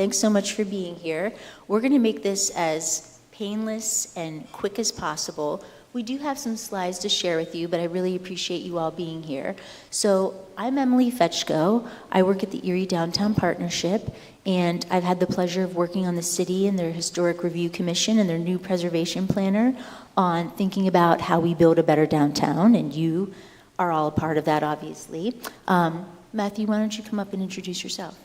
thanks so much for being here. We're going to make this as painless and quick as possible. We do have some slides to share with you, but I really appreciate you all being here. So I'm Emily Fetchko. I work at the Erie Downtown Partnership, and I've had the pleasure of working on the city and their Historic Review Commission and their new preservation planner on thinking about how we build a better downtown, and you are all a part of that, obviously. Matthew, why don't you come up and introduce yourself?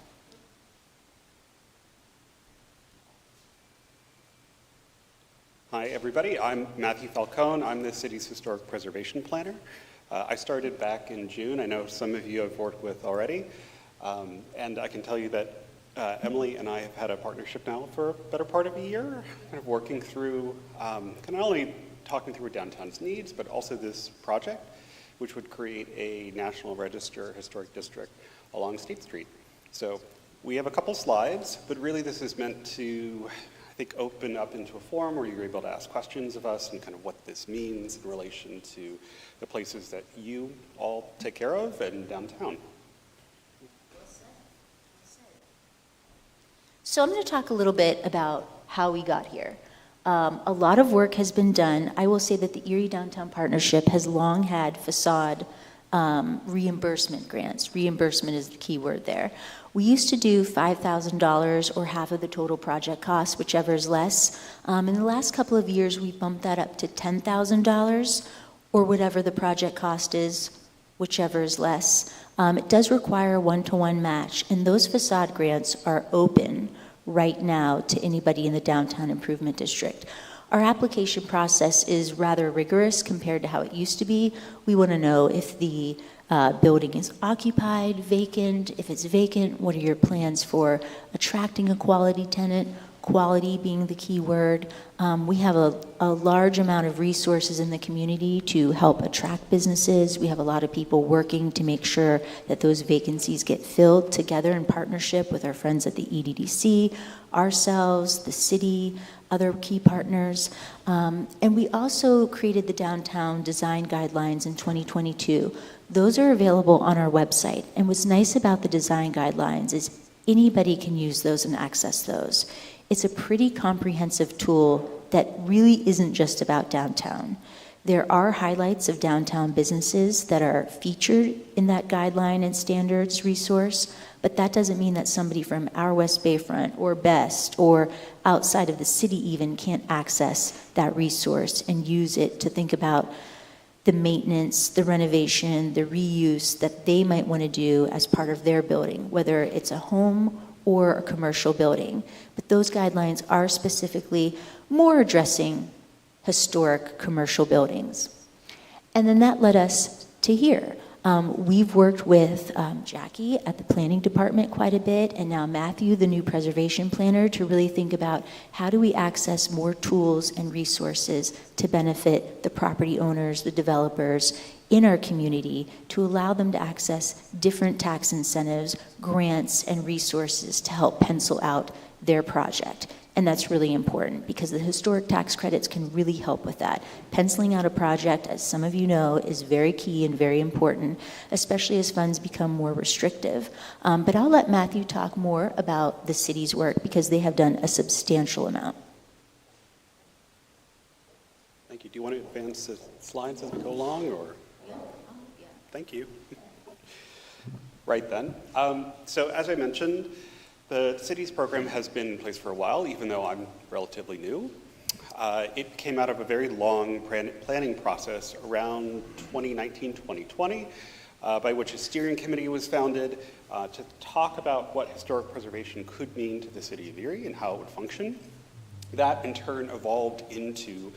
Hi, everybody. I'm Matthew Falcone. I'm the city's historic preservation planner. I started back in June. I know some of you I've worked with already. And I can tell you that Emily and I have had a partnership now for a better part of a year, kind of working through, kind of not only talking through downtown's needs, but also this project, which would create a National Register historic district along State Street. So we have a couple slides, but really this is meant to, I think, open up into a forum where you're able to ask questions of us and kind of what this means in relation to the places that you all take care of and downtown. So I'm going to talk a little bit about how we got here. A lot of work has been done. I will say that the Erie Downtown Partnership has long had facade reimbursement grants. Reimbursement is the key word there. We used to do $5,000 or half of the total project cost, whichever is less. In the last couple of years, we've bumped that up to $10,000 or whatever the project cost is, whichever is less. It does require a one-to-one match, and those facade grants are open right now to anybody in the Downtown Improvement District. Our application process is rather rigorous compared to how it used to be. We want to know if the building is occupied, vacant. If it's vacant, what are your plans for attracting a quality tenant? Quality being the key word. We have a large amount of resources in the community to help attract businesses. We have a lot of people working to make sure that those vacancies get filled together in partnership with our friends at the EDDC, ourselves, the city, other key partners. And we also created the Downtown Design Guidelines in 2022. Those are available on our website. And what's nice about the design guidelines is anybody can use those and access those. It's a pretty comprehensive tool that really isn't just about downtown. There are highlights of downtown businesses that are featured in that guideline and standards resource, but that doesn't mean that somebody from our West Bayfront or Best or outside of the city even can't access that resource and use it to think about the maintenance, the renovation, the reuse that they might want to do as part of their building, whether it's a home or a commercial building. But those guidelines are specifically more addressing historic commercial buildings. And then that led us to here. We've worked with Jackie at the planning department quite a bit, and now Matthew, the new preservation planner, to really think about how do we access more tools and resources to benefit the property owners, the developers in our community, to allow them to access different tax incentives, grants, and resources to help pencil out their project. And that's really important because the historic tax credits can really help with that. Penciling out a project, as some of you know, is very key and very important, especially as funds become more restrictive. But I'll let Matthew talk more about the city's work because they have done a substantial amount. Thank you. Do you want to advance the slides as we go along, or? Yeah. Thank you. Right then. So as I mentioned, the city's program has been in place for a while, even though I'm relatively new. It came out of a very long planning process around 2019, 2020, by which a steering committee was founded to talk about what historic preservation could mean to the city of Erie and how it would function. That in turn evolved into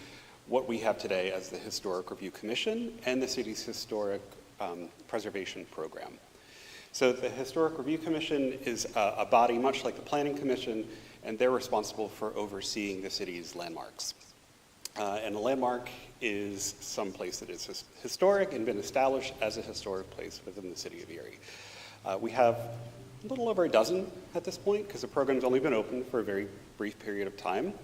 what we have today as the Historic Review Commission and the city's historic preservation program. So the Historic Review Commission is a body much like the Planning Commission, and they're responsible for overseeing the city's landmarks. And a landmark is some place that is historic and been established as a historic place within the city of Erie. We have a little over a dozen at this point because the program's only been open for a very brief period of time.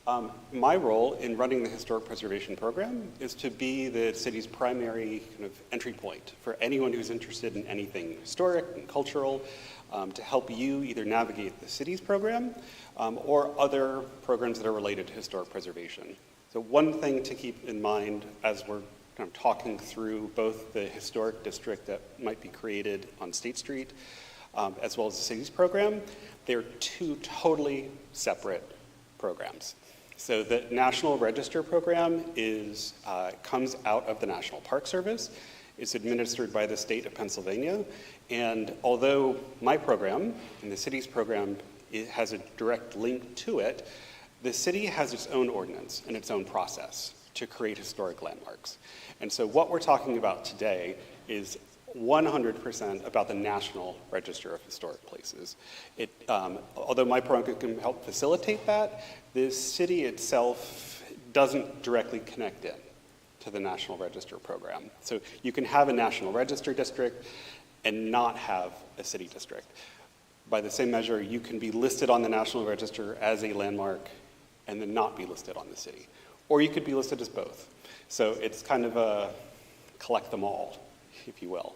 My role in running the historic preservation program is to be the city's primary kind of entry point for anyone who's interested in anything historic and cultural, to help you either navigate the city's program or other programs that are related to historic preservation. So one thing to keep in mind as we're kind of talking through both the historic district that might be created on State Street, as well as the city's program, they're two totally separate programs. So the National Register program comes out of the National Park Service. It's administered by the state of Pennsylvania. And although my program and the city's program has a direct link to it, the city has its own ordinance and its own process to create historic landmarks. And so what we're talking about today is 100% about the National Register of Historic Places. Although my program can help facilitate that, the city itself doesn't directly connect in to the National Register program. So you can have a National Register district and not have a city district. By the same measure, you can be listed on the National Register as a landmark and then not be listed on the city. Or you could be listed as both. So it's kind of a collect them all, if you will.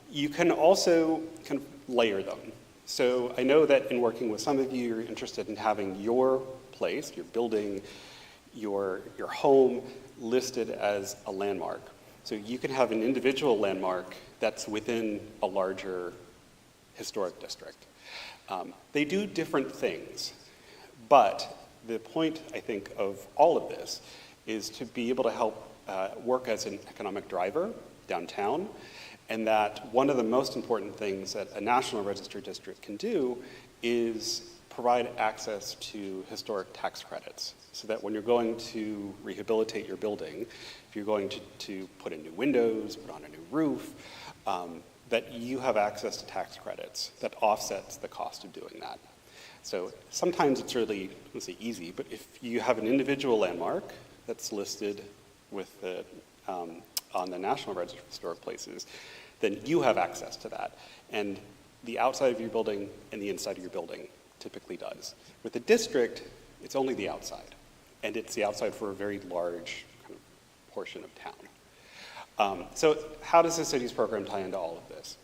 You can also kind of layer them. So I know that in working with some of you, you're interested in having your place, your building, your home listed as a landmark. So you can have an individual landmark that's within a larger historic district. They do different things, but the point, I think, of all of this is to be able to help work as an economic driver downtown, and that one of the most important things that a National Register district can do is provide access to historic tax credits, so that when you're going to rehabilitate your building, if you're going to put in new windows, put on a new roof, that you have access to tax credits that offsets the cost of doing that. So sometimes it's really, let's say, easy, but if you have an individual landmark that's listed with on the National Register of Historic Places, then you have access to that. And the outside of your building and the inside of your building typically does. With the district, it's only the outside. And it's the outside for a very large kind of portion of town. So how does the city's program tie into all of this?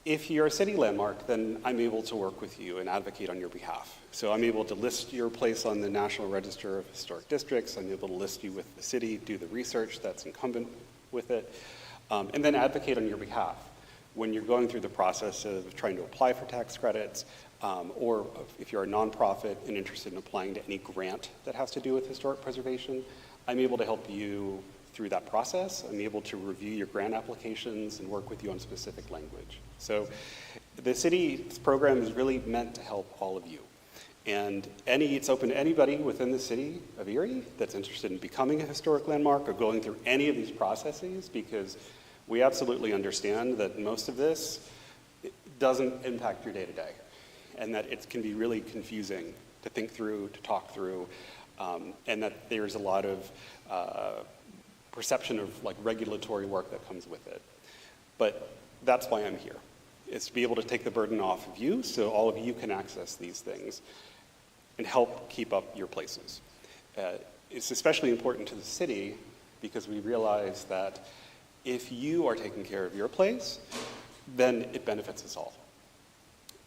If you're a city landmark, then I'm able to work with you and advocate on your behalf. So I'm able to list your place on the National Register of Historic Districts. I'm able to list you with the city, do the research that's incumbent with it, and then advocate on your behalf. When you're going through the process of trying to apply for tax credits, or if you're a nonprofit and interested in applying to any grant that has to do with historic preservation, I'm able to help you through that process. I'm able to review your grant applications and work with you on specific language. So the city's program is really meant to help all of you. And it's open to anybody within the city of Erie that's interested in becoming a historic landmark or going through any of these processes, because we absolutely understand that most of this doesn't impact your day-to-day, and that it can be really confusing to think through, to talk through, and that there's a lot of perception of like regulatory work that comes with it. But that's why I'm here, is to be able to take the burden off of you so all of you can access these things and help keep up your places. It's especially important to the city because we realize that if you are taking care of your place, then it benefits us all.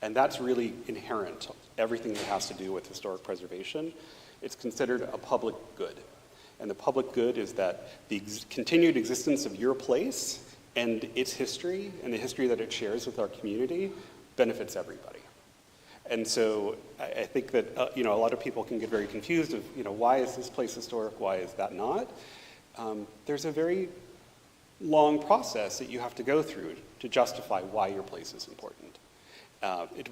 And that's really inherent to everything that has to do with historic preservation. It's considered a public good. And the public good is that the continued existence of your place and its history and the history that it shares with our community benefits everybody. And so I think that a lot of people can get very confused of why is this place historic, why is that not? There's a very long process that you have to go through to justify why your place is important. It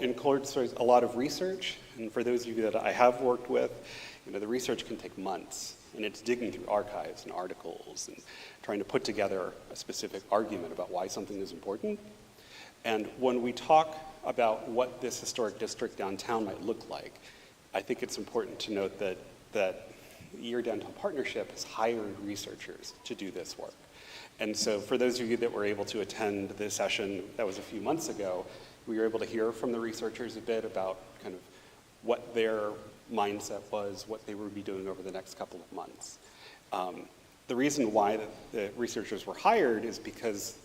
includes a lot of research, and for those of you that I have worked with, the research can take months. And it's digging through archives and articles and trying to put together a specific argument about why something is important. And when we talk about what this historic district downtown might look like, I think it's important to note that the Erie Downtown Partnership has hired researchers to do this work. And so for those of you that were able to attend this session that was a few months ago, we were able to hear from the researchers a bit about kind of what their mindset was what they would be doing over the next couple of months. The reason why the researchers were hired is because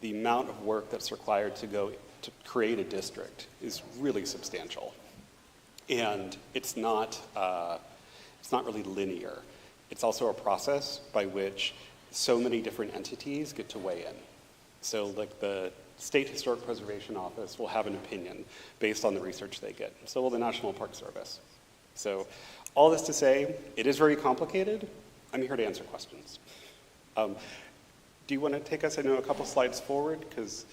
the amount of work that's required to create a district is really substantial. And it's not really linear. It's also a process by which so many different entities get to weigh in. So like the State Historic Preservation Office will have an opinion based on the research they get. So will the National Park Service. So all this to say, it is very complicated. I'm here to answer questions. Do you want to take us, I know, a couple slides forward? Because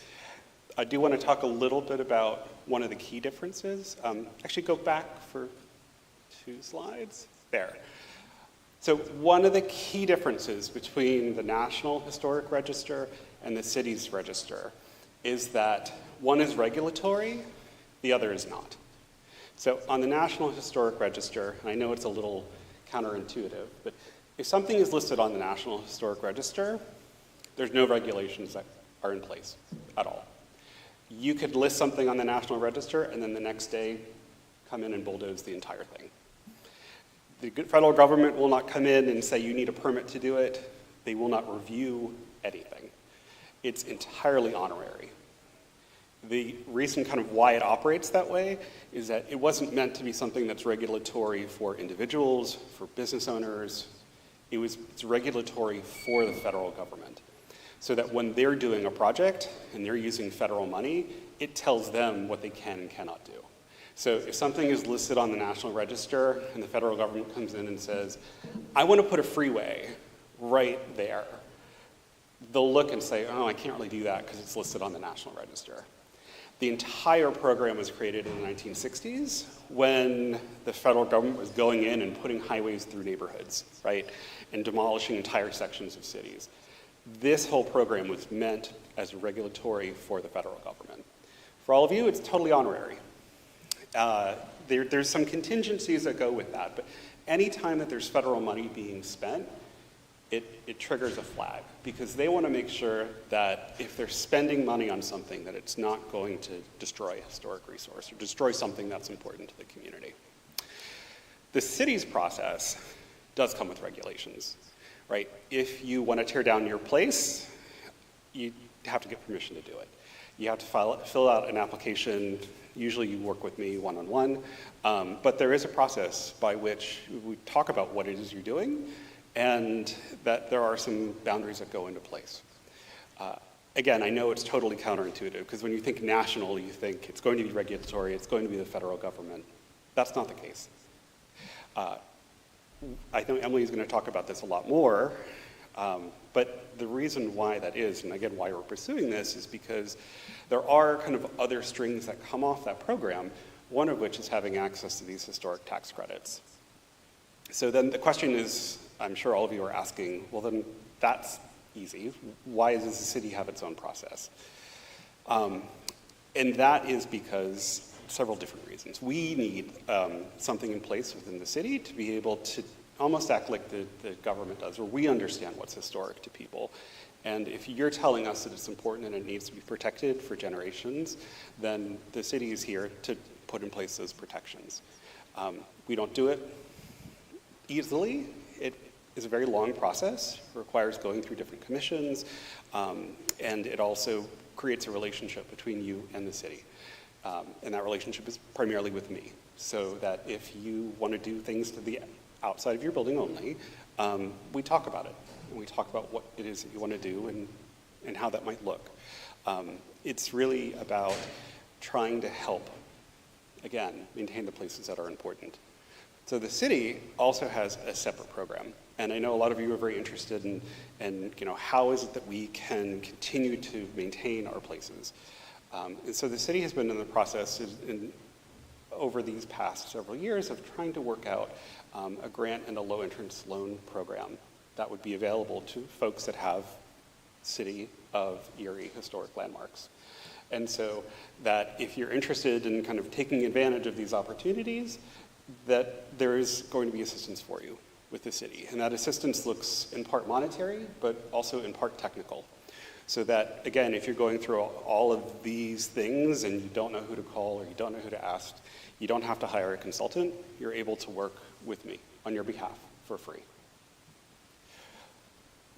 I do want to talk a little bit about one of the key differences. Actually, go back for 2 slides. There. So one of the key differences between the National Historic Register and the city's register is that one is regulatory, the other is not. So on the National Historic Register, and I know it's a little counterintuitive, but if something is listed on the National Historic Register, there's no regulations that are in place at all. You could list something on the National Register and then the next day come in and bulldoze the entire thing. The federal government will not come in and say you need a permit to do it. They will not review anything. It's entirely honorary. The reason kind of why it operates that way is that it wasn't meant to be something that's regulatory for individuals, for business owners. It's regulatory for the federal government. So that when they're doing a project and they're using federal money, it tells them what they can and cannot do. So if something is listed on the National Register and the federal government comes in and says, I want to put a freeway right there, they'll look and say, oh, I can't really do that because it's listed on the National Register. The entire program was created in the 1960s when the federal government was going in and putting highways through neighborhoods, right, and demolishing entire sections of cities. This whole program was meant as regulatory for the federal government. For all of you, it's totally honorary. There's some contingencies that go with that, but any time that there's federal money being spent, it triggers a flag because they want to make sure that if they're spending money on something, that it's not going to destroy a historic resource or destroy something that's important to the community. The city's process does come with regulations, right? If you want to tear down your place, you have to get permission to do it. You have to fill out an application. Usually you work with me one-on-one, but there is a process by which we talk about what it is you're doing and that there are some boundaries that go into place. Again, I know it's totally counterintuitive because when you think national, you think it's going to be regulatory, it's going to be the federal government. That's not the case. I think Emily's going to talk about this a lot more, but the reason why that is, and again why we're pursuing this, is because there are kind of other strings that come off that program, one of which is having access to these historic tax credits. So then the question is, I'm sure all of you are asking, well then that's easy. Why does the city have its own process? And that is because several different reasons. We need something in place within the city to be able to almost act like the government does, where we understand what's historic to people. And if you're telling us that it's important and it needs to be protected for generations, then the city is here to put in place those protections. We don't do it easily. It is a very long process. It requires going through different commissions, and it also creates a relationship between you and the city. And that relationship is primarily with me, so that if you want to do things to the outside of your building only, we talk about it. And we talk about what it is that you want to do and how that might look. It's really about trying to help, again, maintain the places that are important. So the city also has a separate program. And I know a lot of you are very interested in how is it that we can continue to maintain our places. And so the city has been in the process over these past several years of trying to work out a grant and a low entrance loan program that would be available to folks that have City of Erie historic landmarks. And so that if you're interested in kind of taking advantage of these opportunities, that there is going to be assistance for you with the city. And that assistance looks in part monetary, but also in part technical. So that, again, if you're going through all of these things and you don't know who to call or you don't know who to ask, you don't have to hire a consultant. You're able to work with me on your behalf for free.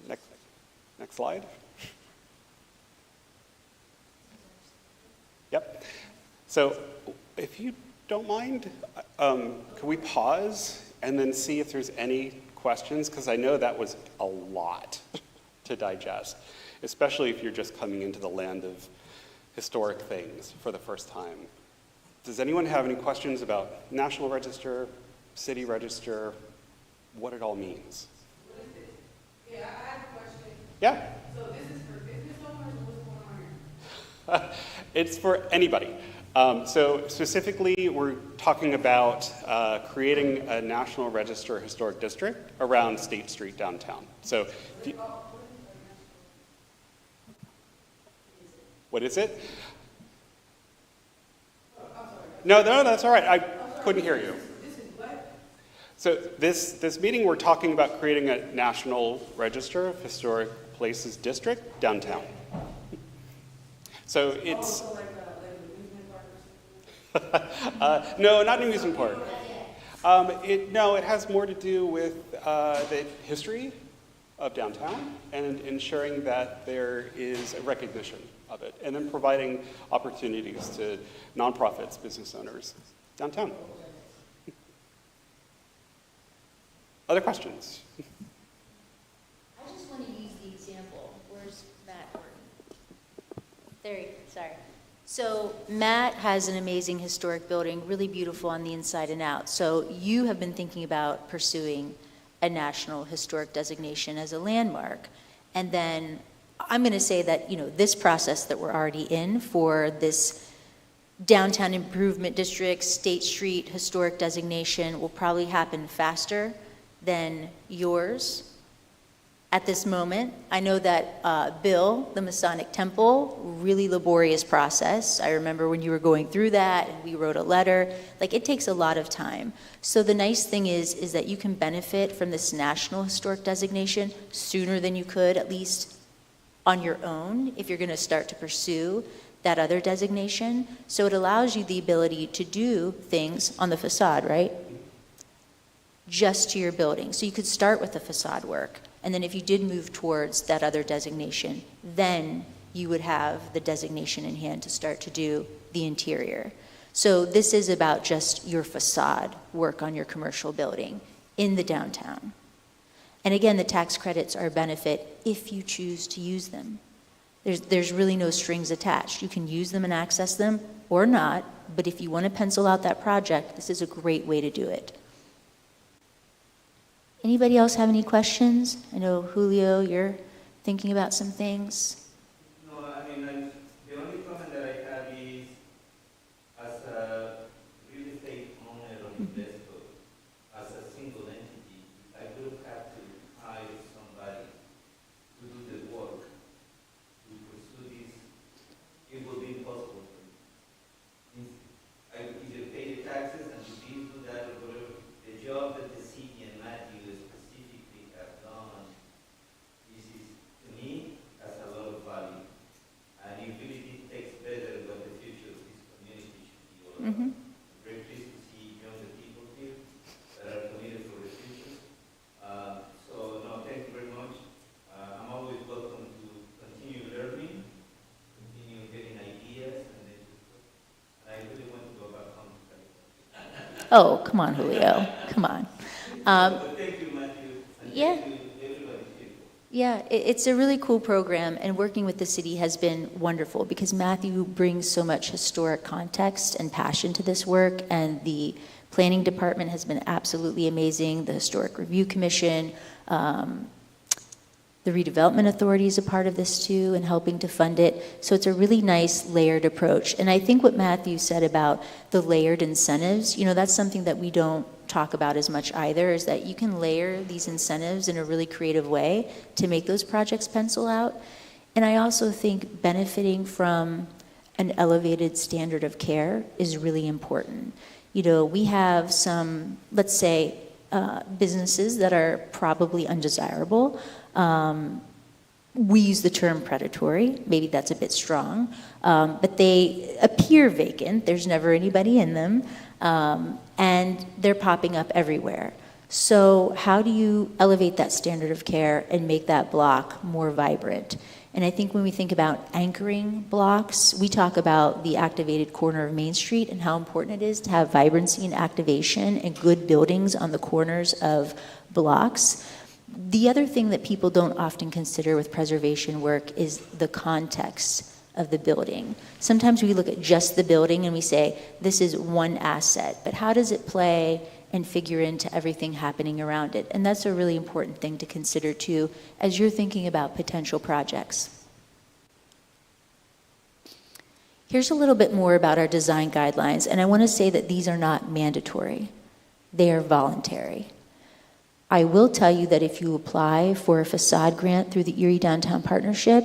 Next slide. Yep. So if you don't mind, can we pause and then see if there's any questions? Because I know that was a lot to digest, especially if you're just coming into the land of historic things for the first time. Does anyone have any questions about National Register, City Register, what it all means? What is this? Yeah, I have a question. Yeah. So this is for business owners or what's going on here? It's for anybody. So specifically, we're talking about creating a National Register Historic District around State Street downtown. So, what is it? No, that's all right. I couldn't hear you. This is what? So this meeting, we're talking about creating a National Register of Historic Places District downtown. So it's... So like an amusement park or something? no, not an amusement park. No, it has more to do with the history of downtown and ensuring that there is a recognition of it, and then providing opportunities to nonprofits, business owners downtown. Other questions? I just want to use the example. Where's Matt? There you go, sorry. So Matt has an amazing historic building, really beautiful on the inside and out. So you have been thinking about pursuing a national historic designation as a landmark. And then I'm going to say that, this process that we're already in for this downtown improvement district, State Street historic designation will probably happen faster than yours at this moment. I know that Bill, the Masonic Temple, really laborious process. I remember when you were going through that and we wrote a letter. Like, it takes a lot of time. So the nice thing is that you can benefit from this national historic designation sooner than you could, at least on your own, if you're going to start to pursue that other designation. So it allows you the ability to do things on the facade, right? Just to your building. So you could start with the facade work. And then if you did move towards that other designation, then you would have the designation in hand to start to do the interior. So this is about just your facade work on your commercial building in the downtown. And again, the tax credits are a benefit if you choose to use them. There's really no strings attached. You can use them and access them or not, but if you want to pencil out that project, this is a great way to do it. Anybody else have any questions? I know, Julio, you're thinking about some things. No, I mean, the only comment that I have is, as a real estate owner or investor, as a single entity, I would have to hire somebody to do the work, to pursue this. It will be impossible for me. I either pay the taxes and the fees do that or whatever. The job that the city and Matthew specifically have done, this is, to me, has a lot of value. And it really takes better what the future of this community should be all about. Mm-hmm. Very pleased to see younger people here that are committed for the future. So, no, thank you very much. I'm always welcome to continue learning, continue getting ideas, and I really want to go back home to California. Oh, come on, Julio. Come on. But thank you, Matthew. And yeah. Thank you, everybody here. Yeah, it's a really cool program, and working with the city has been wonderful because Matthew brings so much historic context and passion to this work, and the planning department has been absolutely amazing. The Historic Review Commission, the Redevelopment Authority is a part of this too and helping to fund it. So it's a really nice layered approach. And I think what Matthew said about the layered incentives, that's something that we don't talk about as much either, is that you can layer these incentives in a really creative way to make those projects pencil out. And I also think benefiting from an elevated standard of care is really important. We have some, let's say, businesses that are probably undesirable. we use the term predatory, maybe that's a bit strong, but they appear vacant, there's never anybody in them, and they're popping up everywhere. So how do you elevate that standard of care and make that block more vibrant? And I think when we think about anchoring blocks, we talk about the activated corner of Main Street and how important it is to have vibrancy and activation and good buildings on the corners of blocks. The other thing that people don't often consider with preservation work is the context of the building. Sometimes we look at just the building and we say, this is one asset, but how does it play and figure into everything happening around it? And that's a really important thing to consider too, as you're thinking about potential projects. Here's a little bit more about our design guidelines, and I want to say that these are not mandatory. They are voluntary. I will tell you that if you apply for a facade grant through the Erie Downtown Partnership,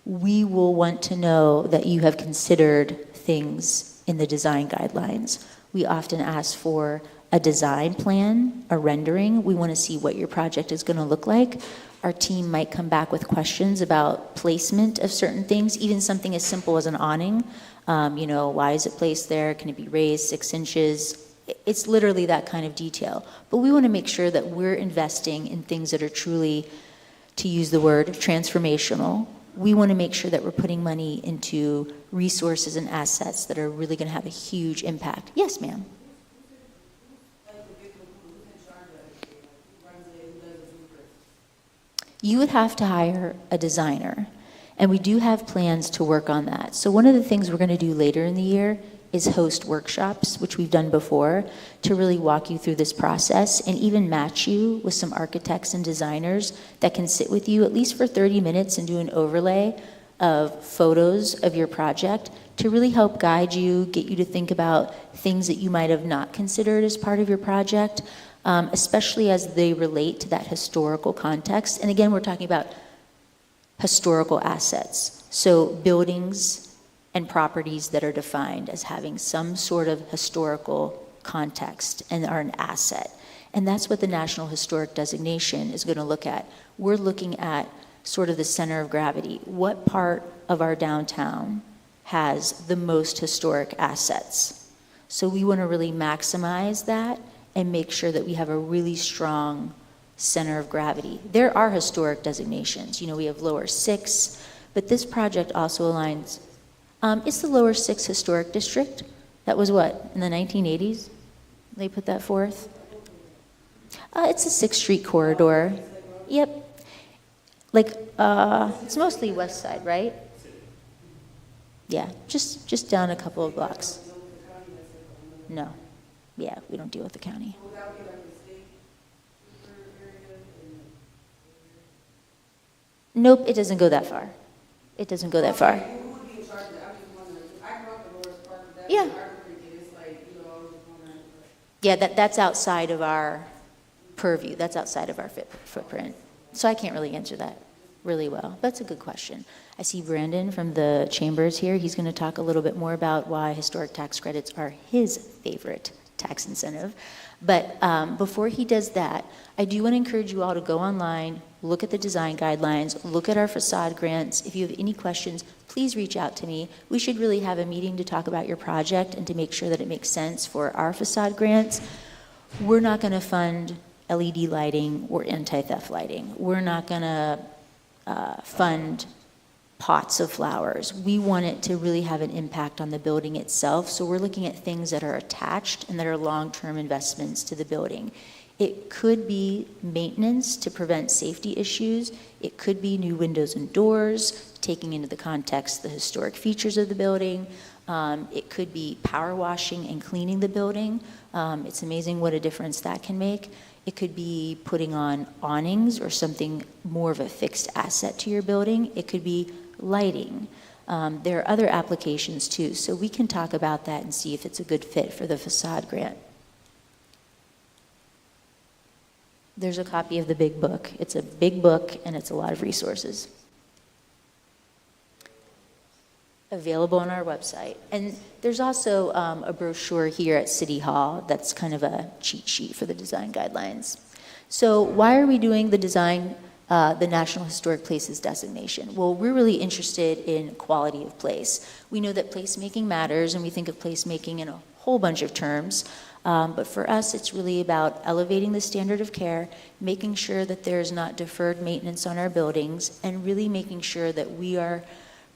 we will want to know that you have considered things in the design guidelines. We often ask for a design plan, a rendering. We want to see what your project is going to look like. Our team might come back with questions about placement of certain things, even something as simple as an awning. Why is it placed there? Can it be raised 6 inches? It's literally that kind of detail. But we want to make sure that we're investing in things that are truly, to use the word, transformational. We want to make sure that we're putting money into resources and assets that are really going to have a huge impact. Yes, ma'am. You would have to hire a designer, and we do have plans to work on that. So one of the things we're going to do later in the year is host workshops, which we've done before, to really walk you through this process and even match you with some architects and designers that can sit with you at least for 30 minutes and do an overlay of photos of your project to really help guide you, get you to think about things that you might have not considered as part of your project, especially as they relate to that historical context. And again, we're talking about historical assets. So buildings and properties that are defined as having some sort of historical context and are an asset. And that's what the National Historic Designation is going to look at. We're looking at sort of the center of gravity. What part of our downtown has the most historic assets? So we want to really maximize that and make sure that we have a really strong center of gravity. There are historic designations. We have Lower 6, but this project also aligns. It's the Lower 6 Historic District. That was what, in the 1980s? They put that forth? It's a 6th Street corridor. Yep. It's mostly West Side, right? Yeah, just down a couple of blocks. No. Yeah, we don't deal with the county. Nope, it doesn't go that far. It doesn't go that far. Yeah. Yeah, that's outside of our purview. That's outside of our footprint. So I can't really answer that really well. That's a good question. I see Brandon from the Chambers here. He's going to talk a little bit more about why historic tax credits are his favorite tax incentive. But before he does that, I do want to encourage you all to go online, look at the design guidelines, look at our facade grants. If you have any questions, please reach out to me. We should really have a meeting to talk about your project and to make sure that it makes sense for our facade grants. We're not going to fund LED lighting or anti-theft lighting. We're not going to fund pots of flowers. We want it to really have an impact on the building itself, so we're looking at things that are attached and that are long-term investments to the building. It could be maintenance to prevent safety issues. It could be new windows and doors, taking into the context the historic features of the building. It could be power washing and cleaning the building. It's amazing what a difference that can make. It could be putting on awnings or something more of a fixed asset to your building. It could be lighting. There are other applications too, so we can talk about that and see if it's a good fit for the facade grant. There's a copy of the big book. It's a big book and it's a lot of resources. Available on our website. And there's also a brochure here at City Hall that's kind of a cheat sheet for the design guidelines. So why are we doing the design the National Historic Places designation? Well, we're really interested in quality of place. We know that placemaking matters, and we think of placemaking in a whole bunch of terms. But for us, it's really about elevating the standard of care, making sure that there's not deferred maintenance on our buildings, and really making sure that we are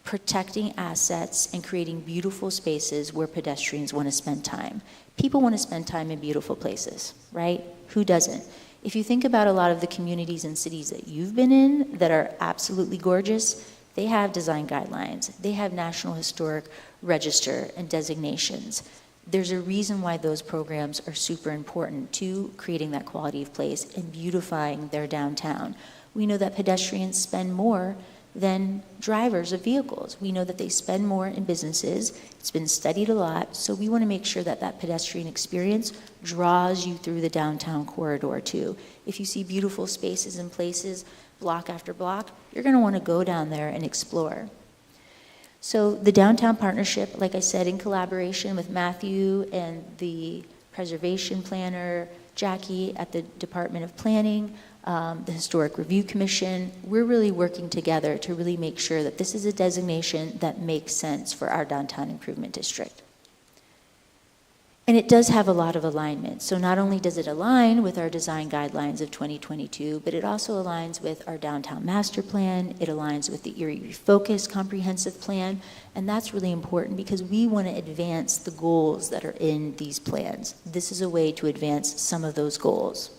protecting assets and creating beautiful spaces where pedestrians want to spend time. People want to spend time in beautiful places, right? Who doesn't? If you think about a lot of the communities and cities that you've been in that are absolutely gorgeous, they have design guidelines. They have National Historic Register and designations. There's a reason why those programs are super important to creating that quality of place and beautifying their downtown. We know that pedestrians spend more than drivers of vehicles. We know that they spend more in businesses. It's been studied a lot, so we want to make sure that that pedestrian experience draws you through the downtown corridor too. If you see beautiful spaces and places block after block, you're going to want to go down there and explore. So the Downtown Partnership, like I said, in collaboration with Matthew and the preservation planner, Jackie at the Department of Planning, the Historic Review Commission, we're really working together to really make sure that this is a designation that makes sense for our downtown improvement district. And it does have a lot of alignment. So not only does it align with our design guidelines of 2022, but it also aligns with our downtown master plan. It aligns with the Erie Refocus comprehensive plan. And that's really important because we want to advance the goals that are in these plans. This is a way to advance some of those goals.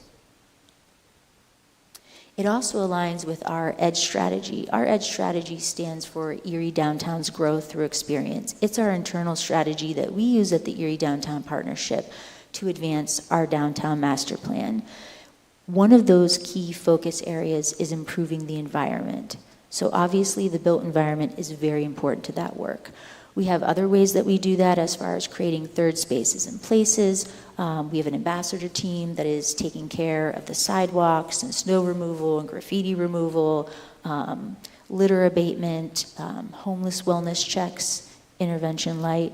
It also aligns with our EDGE strategy. Our EDGE strategy stands for Erie Downtown's Growth Through Experience. It's our internal strategy that we use at the Erie Downtown Partnership to advance our downtown master plan. One of those key focus areas is improving the environment. So obviously the built environment is very important to that work. We have other ways that we do that as far as creating third spaces and places. We have an ambassador team that is taking care of the sidewalks and snow removal and graffiti removal, litter abatement, homeless wellness checks, intervention light.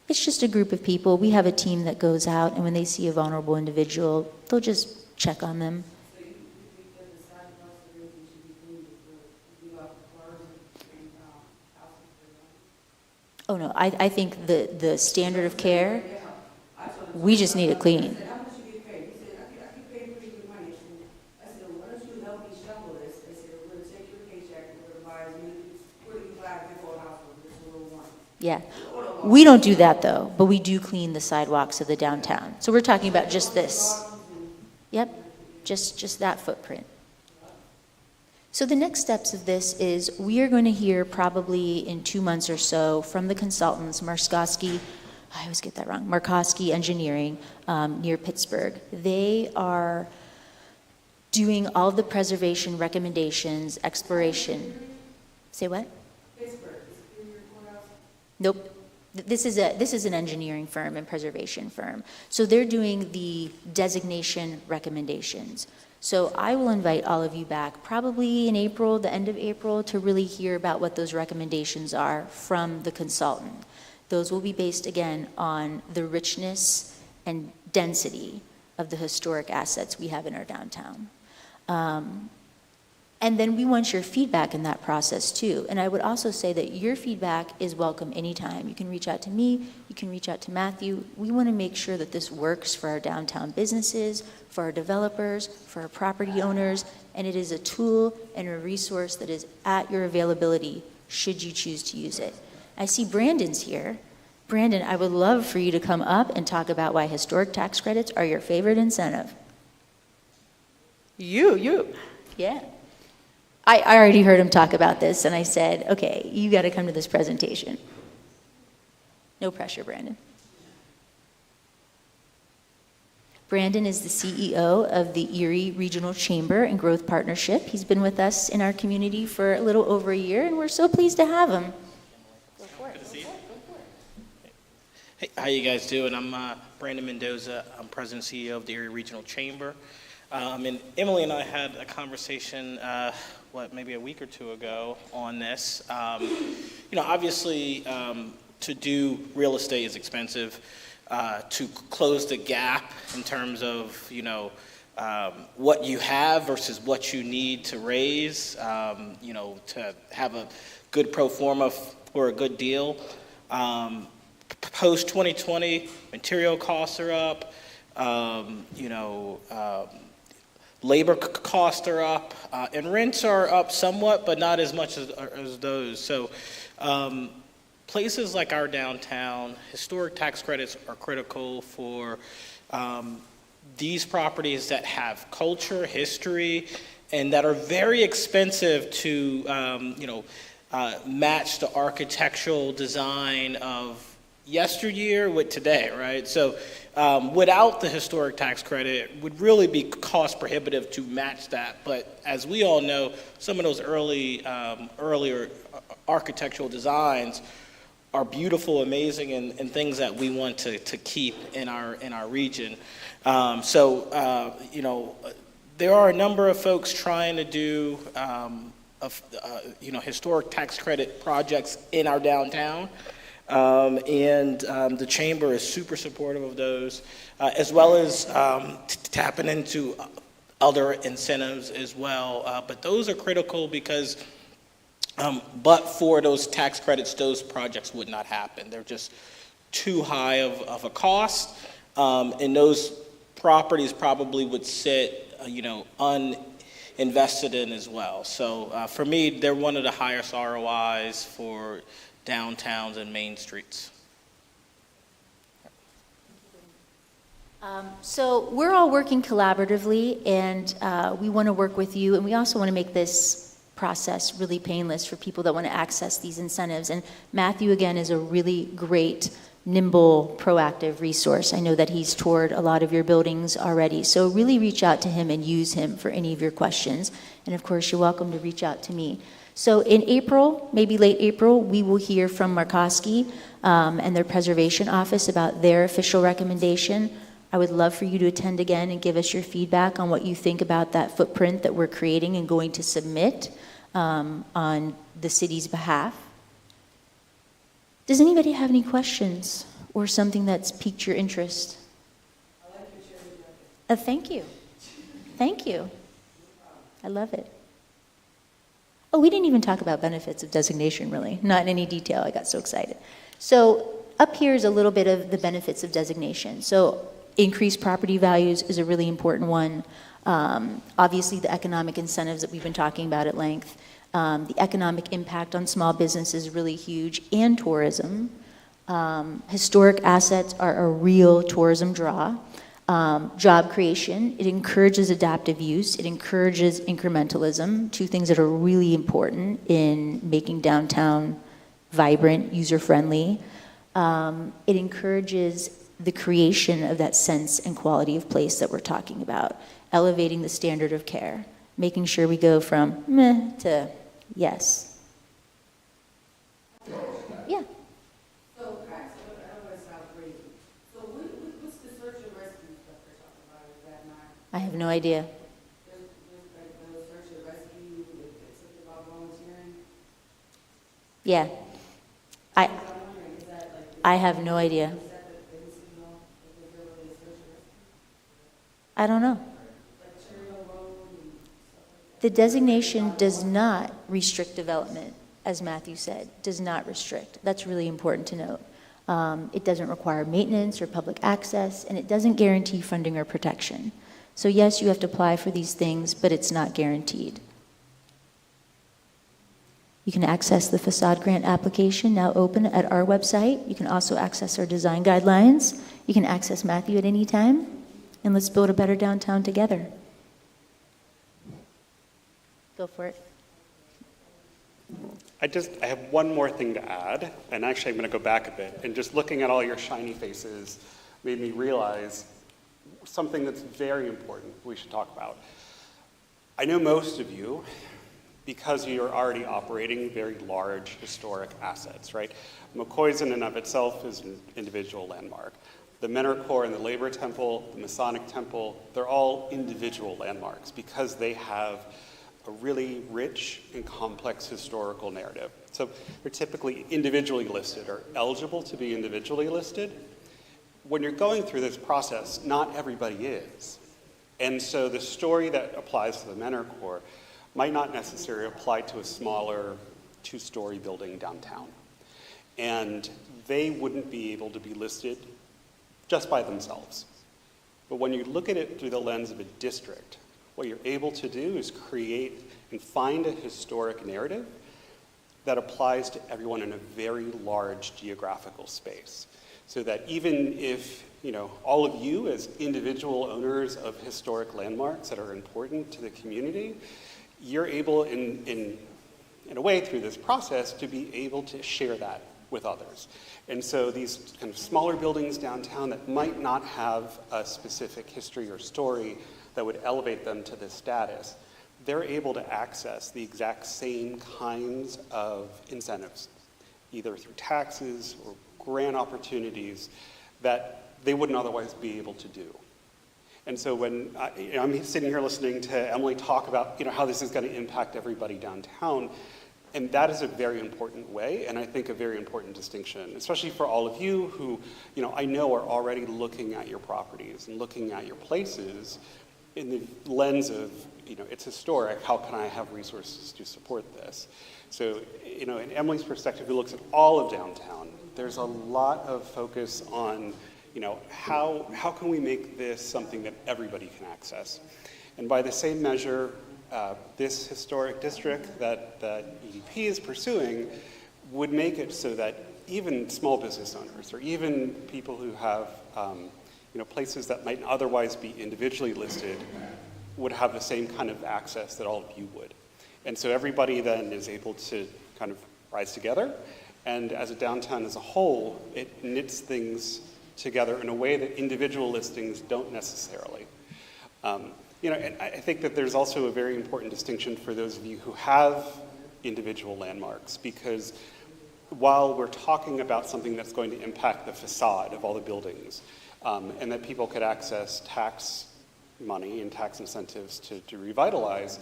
It's just a group of people. We have a team that goes out, and when they see a vulnerable individual, they'll just check on them. Oh no, I think the standard of care, we just need it clean. How much you get paid? He said, I get paid pretty good money. I said, why don't you help me shovel this? They said, we're gonna take your paycheck and we're gonna buy as many, we're gonna buy a big old house with this little one. Yeah. We don't do that though, but we do clean the sidewalks of the downtown. So we're talking about just this. Yep, just that footprint. So the next steps of this is we are going to hear probably in 2 months or so from the consultants, Markowski, I always get that wrong, Markowski Engineering near Pittsburgh. They are doing all the preservation recommendations, exploration. Say what? Pittsburgh, is your courthouse? Nope. This is an engineering firm and preservation firm. So they're doing the designation recommendations. So I will invite all of you back probably in April, the end of April, to really hear about what those recommendations are from the consultant. Those will be based, again, on the richness and density of the historic assets we have in our downtown. And then we want your feedback in that process too. And I would also say that your feedback is welcome anytime. You can reach out to me, you can reach out to Matthew. We want to make sure that this works for our downtown businesses, for our developers, for our property owners, and it is a tool and a resource that is at your availability should you choose to use it. I see Brandon's here. Brandon, I would love for you to come up and talk about why historic tax credits are your favorite incentive. You. Yeah. I already heard him talk about this, and I said, okay, you got to come to this presentation. No pressure, Brandon. Brandon is the CEO of the Erie Regional Chamber and Growth Partnership. He's been with us in our community for a little over a year, and we're so pleased to have him. Go for it. Good to see you. Hey, how you guys doing? I'm Brandon Mendoza. I'm president and CEO of the Erie Regional Chamber. And Emily and I had a conversation, maybe a week or two ago on this. Obviously, to do real estate is expensive. To close the gap in terms of, what you have versus what you need to raise, to have a good pro forma for a good deal. Post 2020, material costs are up, labor costs are up, and rents are up somewhat, but not as much as those. So places like our downtown, historic tax credits are critical for these properties that have culture, history, and that are very expensive to, match the architectural design of yesteryear with today, right? So without the historic tax credit, it would really be cost prohibitive to match that. But as we all know, some of those earlier architectural designs are beautiful, amazing, and things that we want to keep in our region. There are a number of folks trying to do historic tax credit projects in our downtown, and the chamber is super supportive of those, as well as tapping into other incentives as well. But those are critical because but for those tax credits, those projects would not happen. They're just too high of a cost, and those properties probably would sit, uninvested in as well. So for me, they're one of the highest ROIs for downtowns and main streets. So we're all working collaboratively, and we want to work with you, and we also want to make this process really painless for people that want to access these incentives. And Matthew, again, is a really great, nimble, proactive resource. I know that he's toured a lot of your buildings already, so really reach out to him and use him for any of your questions. And of course, you're welcome to reach out to me. So in April, maybe late April, we will hear from Markowski and their preservation office about their official recommendation. I would love for you to attend again and give us your feedback on what you think about that footprint that we're creating and going to submit on the city's behalf. Does anybody have any questions or something that's piqued your interest? I like your cherry jacket. Thank you. Thank you. I love it. Oh, we didn't even talk about benefits of designation, really. Not in any detail. I got so excited. So up here is a little bit of the benefits of designation. So increased property values is a really important one. Obviously, the economic incentives that we've been talking about at length. The economic impact on small business is really huge, and tourism. Historic assets are a real tourism draw. Job creation, it encourages adaptive use, it encourages incrementalism, two things that are really important in making downtown vibrant, user-friendly. It encourages the creation of that sense and quality of place that we're talking about, elevating the standard of care, making sure we go from meh to yes. Yeah. So, cracks, I don't want to sound crazy. So what's the search and rescue stuff they're talking about? Is that not, I have no idea. there's like the search and rescue, it's something about volunteering? Yeah. I'm wondering, is that like, I have no idea. is that the incident, if there's really a search and rescue? I don't know. Like Cherry Hill Road and stuff like that? The designation does not restrict development, as Matthew said, does not restrict. That's really important to note. It doesn't require maintenance or public access, and it doesn't guarantee funding or protection. So yes, you have to apply for these things, but it's not guaranteed. You can access the facade grant application, now open at our website. You can also access our design guidelines. You can access Matthew at any time, and let's build a better downtown together. Go for it. I have one more thing to add, and actually I'm going to go back a bit. And just looking at all your shiny faces made me realize something that's very important we should talk about. I know most of you, because you're already operating very large historic assets, right? McCoy's in and of itself is an individual landmark. The Menor Core and the Labor Temple, the Masonic Temple, they're all individual landmarks because they have a really rich and complex historical narrative. So they're typically individually listed or eligible to be individually listed. When you're going through this process, not everybody is. And so the story that applies to the Menor Core might not necessarily apply to a smaller two-story building downtown. And they wouldn't be able to be listed just by themselves. But when you look at it through the lens of a district, what you're able to do is create and find a historic narrative that applies to everyone in a very large geographical space. So that even if, all of you as individual owners of historic landmarks that are important to the community, you're able in a way through this process to be able to share that with others. And so these kind of smaller buildings downtown that might not have a specific history or story that would elevate them to this status, they're able to access the exact same kinds of incentives, either through taxes or grant opportunities that they wouldn't otherwise be able to do. And so when I'm sitting here listening to Emily talk about how this is going to impact everybody downtown, and that is a very important way, and I think a very important distinction, especially for all of you who, I know are already looking at your properties and looking at your places in the lens of, it's historic, how can I have resources to support this? So, in Emily's perspective, who looks at all of downtown, there's a lot of focus on, how can we make this something that everybody can access? And by the same measure, this historic district that EDP is pursuing would make it so that even small business owners or even people who have places that might otherwise be individually listed would have the same kind of access that all of you would. And so everybody then is able to kind of rise together, and as a downtown as a whole, it knits things together in a way that individual listings don't necessarily. And I think that there's also a very important distinction for those of you who have individual landmarks, because while we're talking about something that's going to impact the facade of all the buildings, and that people could access tax money and tax incentives to revitalize,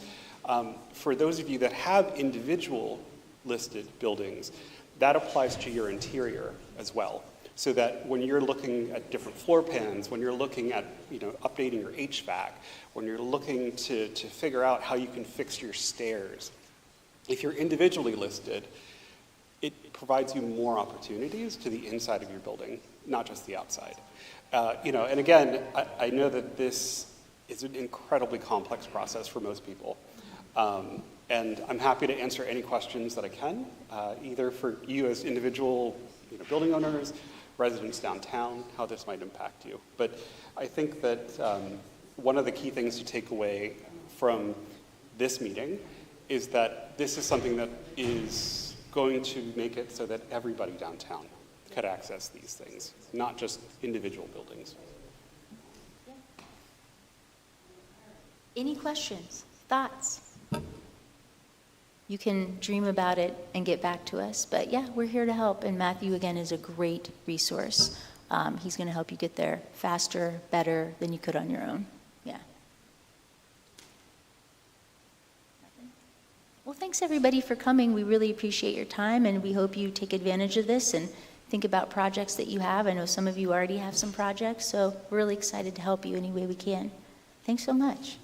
for those of you that have individual listed buildings, that applies to your interior as well. So that when you're looking at different floor plans, when you're looking at updating your HVAC, when you're looking to figure out how you can fix your stairs, if you're individually listed, it provides you more opportunities to the inside of your building, not just the outside. And again, I know that this is an incredibly complex process for most people. And I'm happy to answer any questions that I can, either for you as individual building owners, residents downtown, how this might impact you. But I think that one of the key things to take away from this meeting is that this is something that is going to make it so that everybody downtown could access these things, not just individual buildings. Any questions, thoughts? You can dream about it and get back to us. But yeah, we're here to help. And Matthew, again, is a great resource. He's going to help you get there faster, better than you could on your own. Yeah. Well, thanks everybody for coming. We really appreciate your time, and we hope you take advantage of this and think about projects that you have. I know some of you already have some projects, so we're really excited to help you any way we can. Thanks so much.